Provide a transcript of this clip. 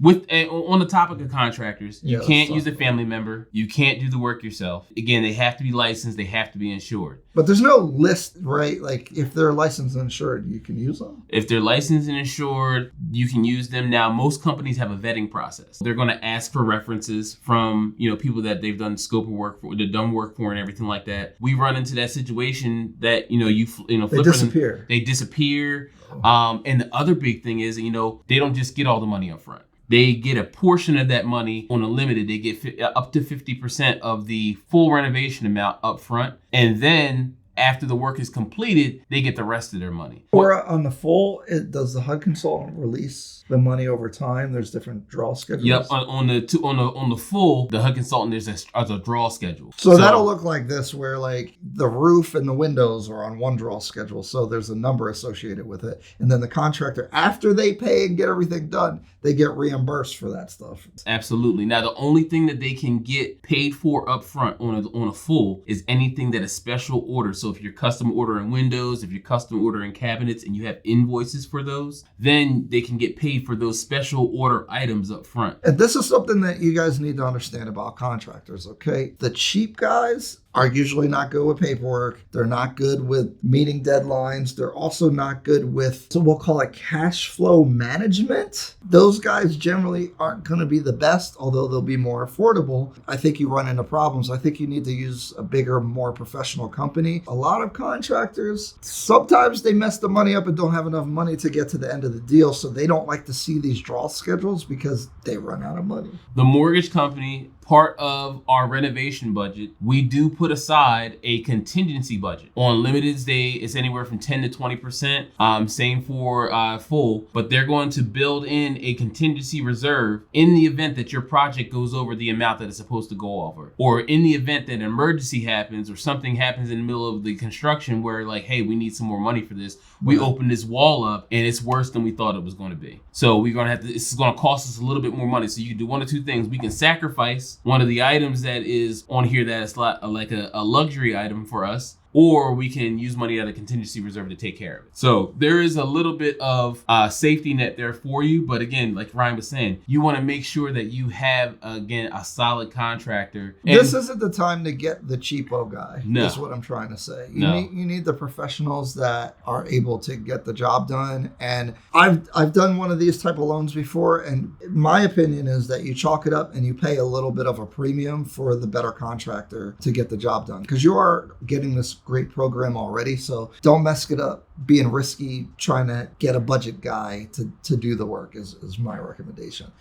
On the topic of contractors, you can't use a family member. You can't do the work yourself. Again, they have to be licensed. They have to be insured. But there's no list, right? Like if they're licensed and insured, you can use them. If they're licensed and insured, you can use them. Now, most companies have a vetting process. They're going to ask for references from, people that they've done scope of work for, they've done work for, and everything like that. We run into that situation that they disappear. They disappear. And the other big thing is, they don't just get all the money up front. They get a portion of that money on a limited. They get up to 50% of the full renovation amount up front. And then after the work is completed, they get the rest of their money. Or on the full, does the HUD consultant release the money over time? There's different draw schedules. Yep, on the full, the HUD consultant there's a draw schedule. So that'll look like this, where like the roof and the windows are on one draw schedule, so there's a number associated with it, and then the contractor, after they pay and get everything done, they get reimbursed for that stuff. Absolutely. Now, the only thing that they can get paid for up front on a full is anything that is special order. So if you're custom ordering windows, if you're custom ordering cabinets, and you have invoices for those, then they can get paid for those special order items up front. And this is something that you guys need to understand about contractors, okay? The cheap guys are usually not good with paperwork. They're not good with meeting deadlines. They're also not good with, so we'll call it cash flow management. Those guys generally aren't going to be the best, although they'll be more affordable. I think you run into problems. I think you need to use a bigger, more professional company. A lot of contractors, sometimes they mess the money up and don't have enough money to get to the end of the deal, so they don't like to see these draw schedules because they run out of money. The mortgage company, part of our renovation budget, we do put aside a contingency budget. On limiteds, it's anywhere from 10 to 20%. Same for full, but they're going to build in a contingency reserve in the event that your project goes over the amount that it's supposed to go over, or in the event that an emergency happens or something happens in the middle of the construction where like, hey, we need some more money for this. We open this wall up and it's worse than we thought it was going to be. So it's going to cost us a little bit more money. So you can do one of two things. We can sacrifice one of the items that is on here that is like a luxury item for us, or we can use money out of contingency reserve to take care of it. So there is a little bit of safety net there for you. But again, like Ryan was saying, you want to make sure that you have, again, a solid contractor. And this isn't the time to get the cheapo guy. No. That's what I'm trying to say. You need the professionals that are able to get the job done. And I've done one of these type of loans before. And my opinion is that you chalk it up and you pay a little bit of a premium for the better contractor to get the job done. Because you are getting this great program already, so don't mess it up being risky trying to get a budget guy to do the work is my recommendation.